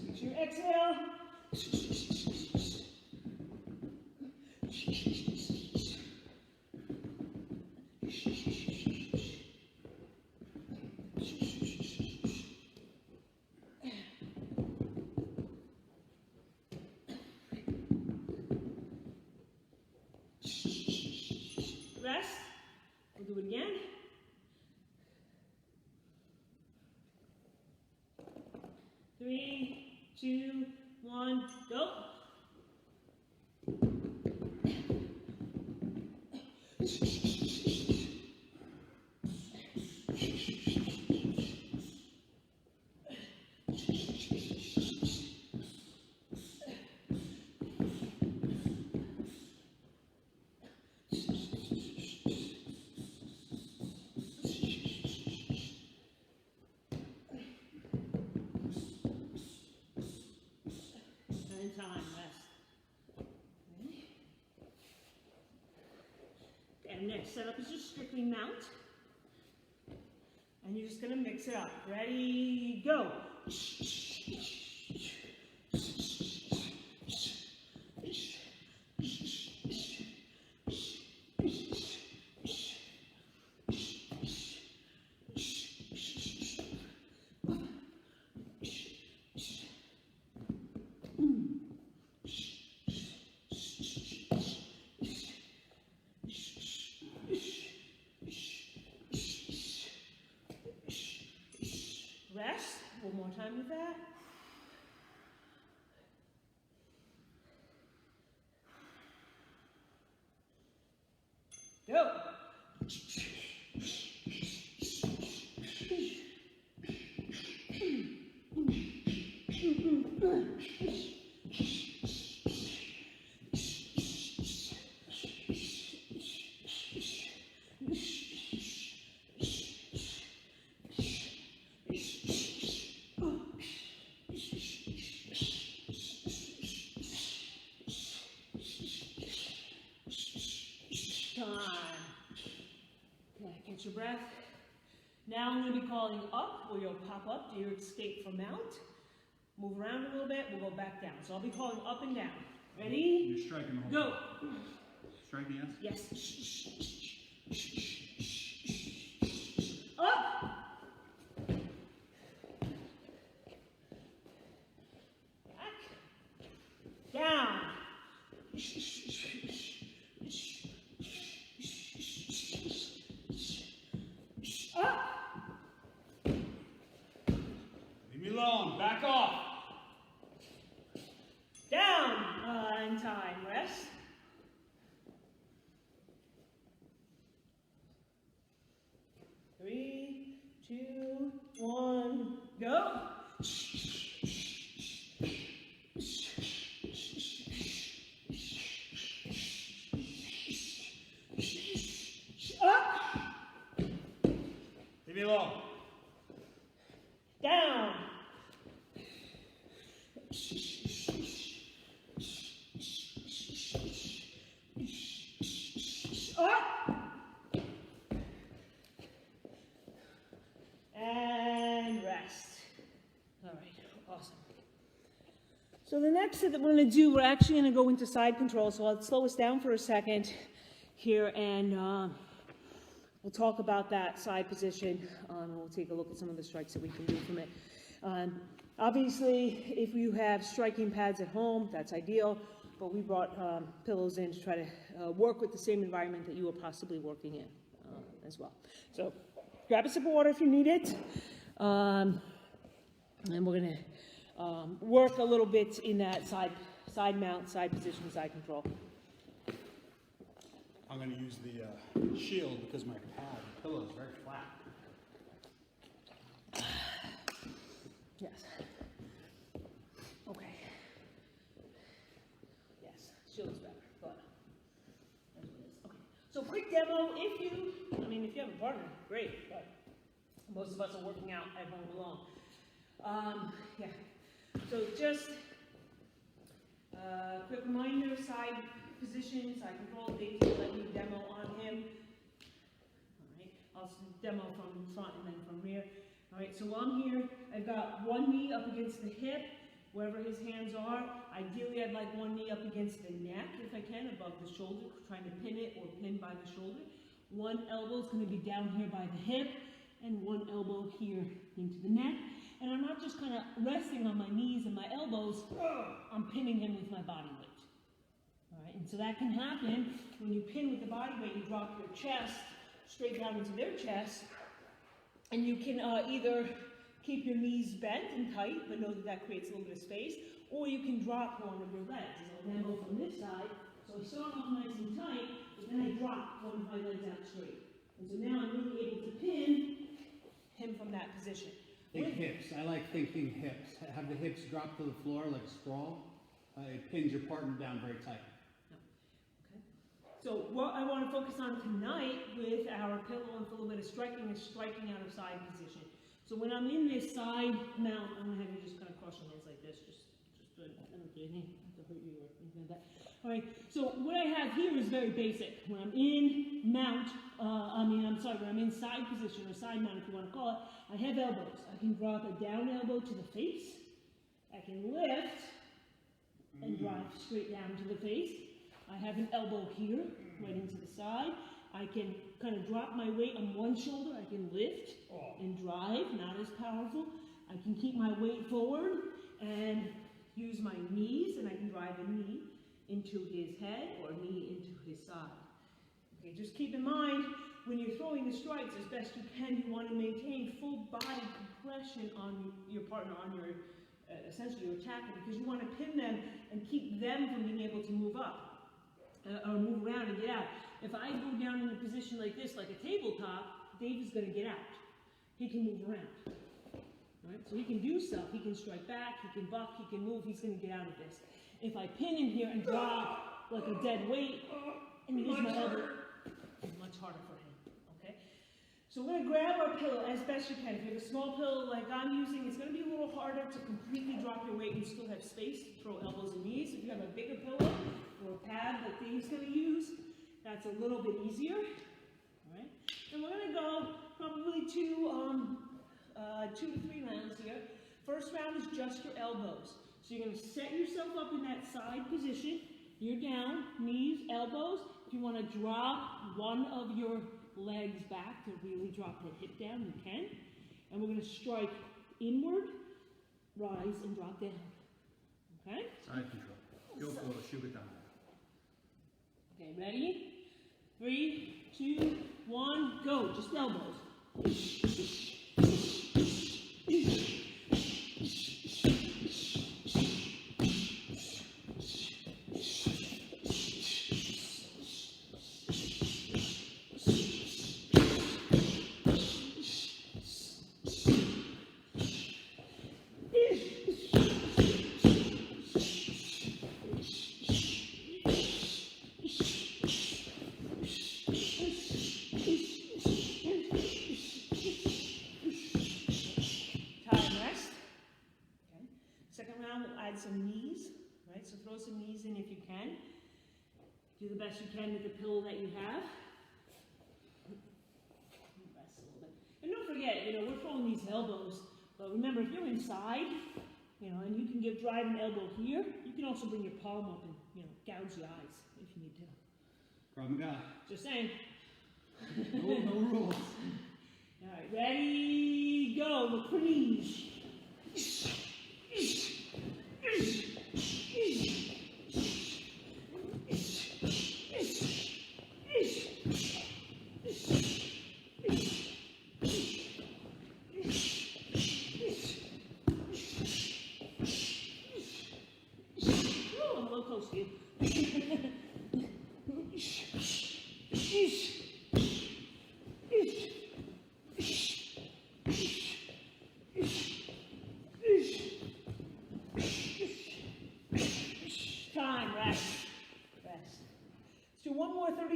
Get your exhale. Rest. We'll do it again. 3, 2, 1, go. Time, rest. Okay. And next setup is just strictly mount. And you're just gonna mix it up. Ready, go. Rest, one more time with that. Go. Catch your breath. Now I'm going to be calling up, or you'll pop up. Do you escape from mount? Move around a little bit, we'll go back down. So I'll be calling up and down. Ready? You're striking the whole Go. time. Striking, yes? Yes. Up. Back. Down. Long, back off. Down. And time. Rest. Three, 2, 1, go. Up. Leave me alone. Down. Up. And rest. All right, awesome. So the next set that we're going to do, we're actually going to go into side control. So I'll slow us down for a second here, and we'll talk about that side position, and we'll take a look at some of the strikes that we can do from it. Obviously, if you have striking pads at home, that's ideal, but we brought pillows in to try to work with the same environment that you were possibly working in as well. So grab a sip of water if you need it, and we're going to work a little bit in that side mount, side position, side control. I'm going to use the shield because my pad, the pillow is very flat. Yes. Okay. Yes, shield is better, but that's what it is. Okay. So quick demo, if you have a partner, great, but most of us are working out at home alone. Yeah. So just quick reminder, side position, side control. Dave will let me demo on him. All right. I'll demo from front and then from rear. All right, so while I'm here, I've got one knee up against the hip, wherever his hands are. Ideally, I'd like one knee up against the neck, if I can, above the shoulder, trying to pin it or pin by the shoulder. One elbow is going to be down here by the hip, and one elbow here into the neck. And I'm not just kind of resting on my knees and my elbows, I'm pinning him with my body weight. All right, and so that can happen when you pin with the body weight, you drop your chest straight down into their chest. And you can either keep your knees bent and tight, but know that that creates a little bit of space, or you can drop one of your legs. So I'll go from this side. So I start off nice and tight, but then I drop one of my legs out straight. And so now I'm really able to pin him from that position. Think hips. I like thinking hips. Have the hips drop to the floor like a sprawl. It pins your partner down very tight. Okay. So what I want to focus on tonight with our pillow and for a little bit of striking is striking out of side position. So when I'm in this side mount, I'm going to have you just kind of cross your hands like this. Just I don't do anything to hurt you or anything like that. All right, so what I have here is very basic. When I'm in mount, when I'm in side position or side mount, if you want to call it, I have elbows. I can drop a down elbow to the face. I can lift and drive straight down to the face. I have an elbow here, right into the side. I can kind of drop my weight on one shoulder. I can lift and drive, not as powerful. I can keep my weight forward and use my knees, and I can drive a knee into his head or knee into his side. Okay, just keep in mind, when you're throwing the strikes as best you can, you want to maintain full body compression on your partner, on your, essentially your attacker, because you want to pin them and keep them from being able to move up or move around and get out. If I go down in a position like this, like a tabletop, Dave is going to get out. He can move around. Right? So he can do stuff. He can strike back, he can buck, he can move, he's going to get out of this. If I pin him here and drop like a dead weight and use my elbow, it's much harder for him. Okay? So we're going to grab our pillow as best you can. If you have a small pillow like I'm using, it's going to be a little harder to completely drop your weight and still have space to throw elbows and knees. If you have a bigger pillow or a pad that Dave's going to use, that's a little bit easier. All right? And we're going to go probably two to three rounds here. First round is just your elbows. So you're going to set yourself up in that side position. You're down, knees, elbows. If you want to drop one of your legs back to really drop that hip down, you can. And we're going to strike inward, rise, and drop down. Okay? Side control. Go for it. Shoot it down. Okay, ready? 3, 2, 1, go. Just elbows. Some knees, right? So throw some knees in if you can. Do the best you can with the pillow that you have. Rest a little bit. And don't forget, we're throwing these elbows, but remember, if you're inside, and you can drive an elbow here, you can also bring your palm up and, gouge the eyes if you need to. Krav Maga. Just saying. No rules. All right, ready, go. Look for knees.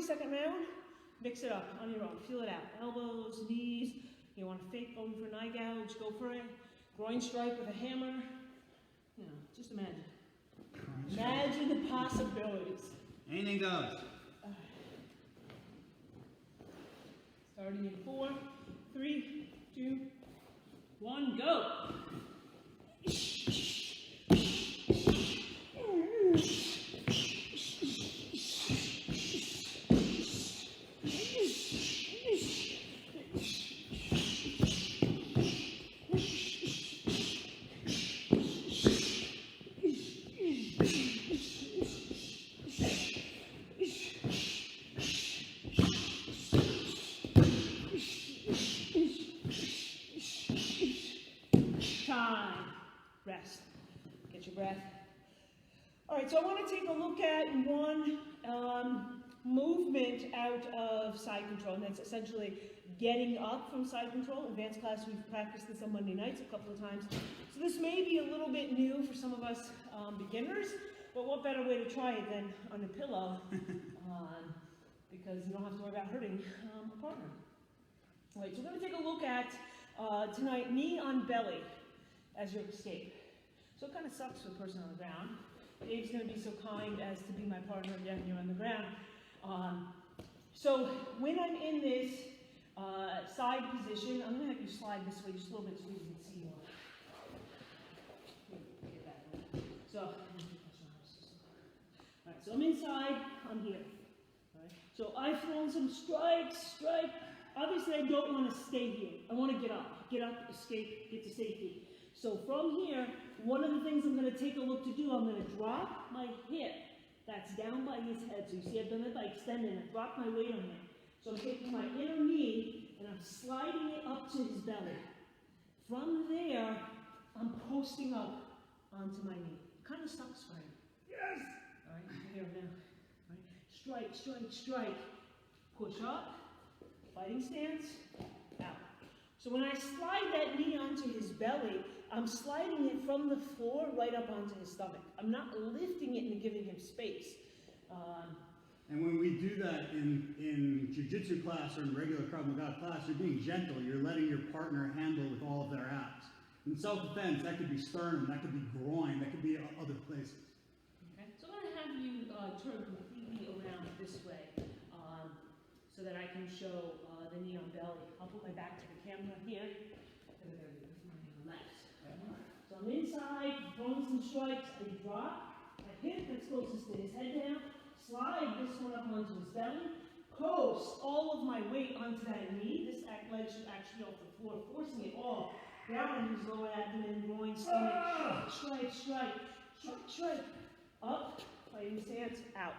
Second round, mix it up on your own. Feel it out. Elbows, knees. You want to fake going for an eye gouge, go for it. Groin strike with a hammer. Just imagine. Imagine the possibilities. Anything goes. Starting in 4, 3, 2, 1, go. right, so I want to take a look at one movement out of side control, and that's essentially getting up from side control. Advanced class, we've practiced this on Monday nights a couple of times. So this may be a little bit new for some of us beginners, but what better way to try it than on a pillow, because you don't have to worry about hurting a partner. All right, so we're going to take a look at tonight, knee on belly as your escape. So it kind of sucks for the person on the ground. Dave's going to be so kind as to be my partner down here on the ground. So when I'm in this side position, I'm going to have you slide this way just a little bit so you can see more. So, all right, so I'm inside, I'm here. All right, so I've thrown some strikes. Obviously, I don't want to stay here. I want to get up, escape, get to safety. So from here, one of the things I'm going to take a look to do, I'm going to drop my hip. That's down by his head. So you see I've done it by extending it. Drop my weight on him. So I'm taking my inner knee and I'm sliding it up to his belly. From there, I'm posting up onto my knee. Kind of sucks for him. Yes! All right, here now. All right. Strike. Push up. Fighting stance. Out. So when I slide that knee onto his belly, I'm sliding it from the floor right up onto his stomach. I'm not lifting it and giving him space. And when we do that in jiu-jitsu class or in regular Krav Maga class, you're being gentle. You're letting your partner handle with all of their abs. In self-defense, that could be sternum, that could be groin, that could be other places. Okay. So I'm going to have you turn completely around this way so that I can show the knee on belly. I'll put my back to the camera here. Left. So I'm inside, throwing some strikes, I drop, I hit that's closest to his head down, slide this one up onto his belly, post all of my weight onto that knee. This leg should actually off the floor, forcing it all down on his lower abdomen, groin, stomach. Strike. Up, fighting stance, out.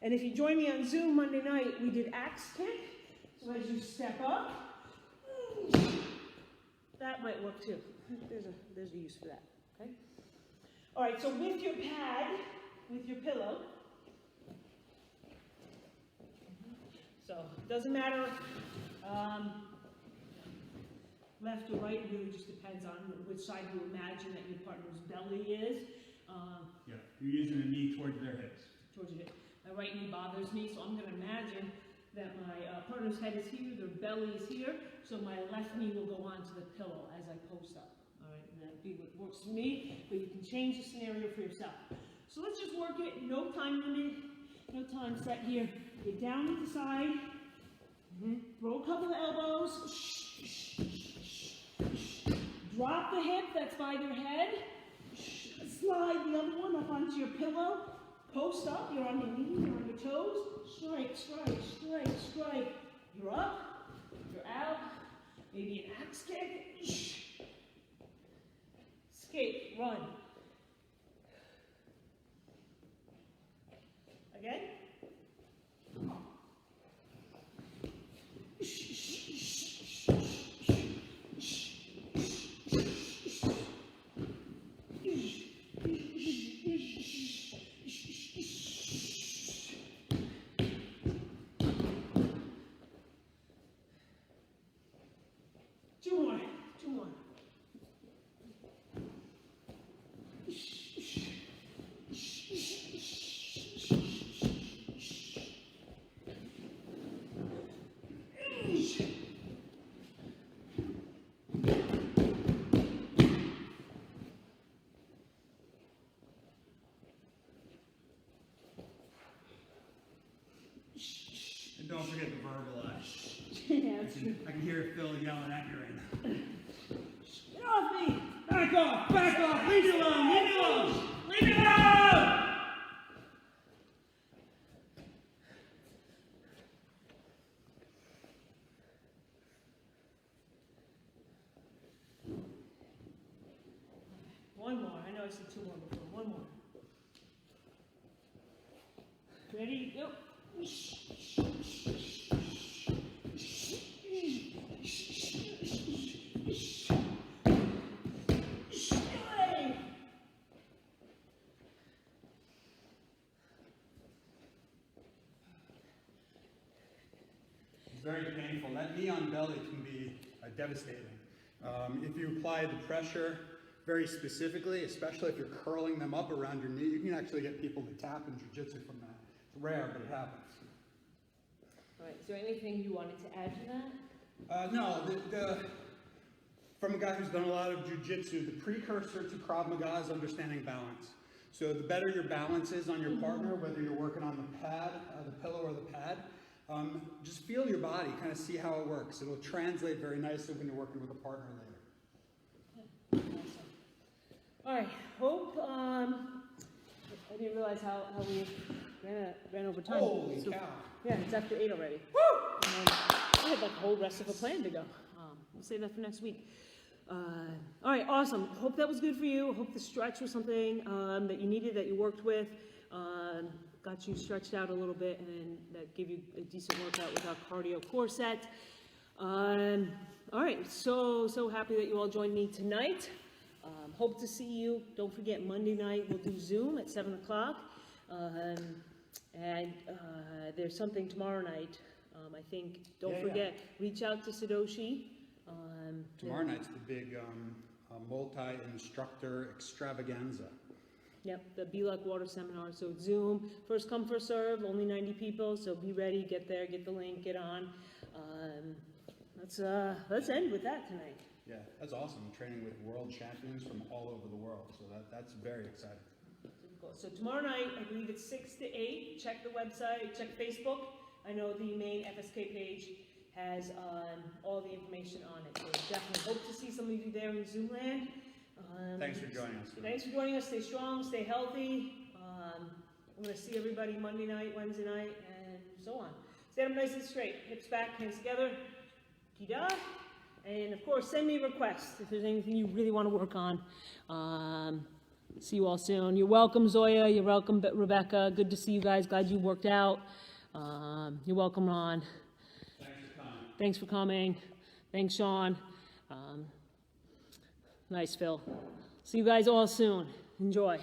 And if you join me on Zoom Monday night, we did axe kick. So as you step up, that might work too. There's a use for that, okay? All right, so with your pad, with your pillow, so it doesn't matter left or right, it really just depends on which side you imagine that your partner's belly is. Yeah, you're using a knee towards their hips. Towards your hip. My right knee bothers me, so I'm going to imagine that my partner's head is here, their belly is here, so my left knee will go onto the pillow as I post up. All right, and that'll be what works for me, but you can change the scenario for yourself. So let's just work it, no time limit, no time set here. Get down to the side, throw a couple of elbows, drop the hip that's by their head, slide the other one up onto your pillow, post up, you're on your knees, you're on your toes, strike. You're up, you're out, maybe an axe kick, escape, run. Again. Two more. And don't forget to verbalize. Yeah, that's true. I can hear Phil yelling at you right now. Get off me! Back off! Leave me alone! One more. I know I said two more before. One more. Ready? Go. that knee on belly can be devastating. If you apply the pressure very specifically, especially if you're curling them up around your knee, you can actually get people to tap in jiu-jitsu from that. It's rare, but it happens. All right, is there anything you wanted to add to that? No, from a guy who's done a lot of jiu-jitsu, the precursor to Krav Maga is understanding balance. So the better your balance is on your partner, whether you're working on the pad, the pillow or the pad, just feel your body, kind of see how it works. It'll translate very nicely when you're working with a partner later. Awesome. All right, hope, I didn't realize how we ran over time. Holy cow. Yeah, it's after 8 already. Woo! I had like a whole rest of a plan to go. We'll save that for next week. All right, awesome. Hope that was good for you. Hope the stretch was something that you needed, that you worked with, got you stretched out a little bit, and that gave you a decent workout with our cardio core set. All right, so happy that you all joined me tonight. Hope to see you. Don't forget, Monday night we'll do Zoom at 7 o'clock. And there's something tomorrow night. I think, don't forget, reach out to Sadoshi. Tomorrow night's the big multi-instructor extravaganza. Yep, the Be Like Water seminar. So Zoom, first come, first serve, only 90 people. So be ready, get there, get the link, get on. Let's end with that tonight. Yeah, that's awesome. Training with world champions from all over the world. So that's very exciting. So tomorrow night, I believe it's 6 to 8. Check the website, check Facebook. I know the main FSK page has all the information on it. So definitely hope to see some of you there in Zoom land. Thanks for joining us. Thanks for joining us. Stay strong, stay healthy. I'm going to see everybody Monday night, Wednesday night, and so on. Stand up nice and straight. Hips back, hands together. Ki-da. And of course, send me requests if there's anything you really want to work on. See you all soon. You're welcome, Zoya. You're welcome, Rebecca. Good to see you guys. Glad you worked out. You're welcome, Ron. Thanks for coming. Thanks, Sean. Nice, Phil. See you guys all soon. Enjoy.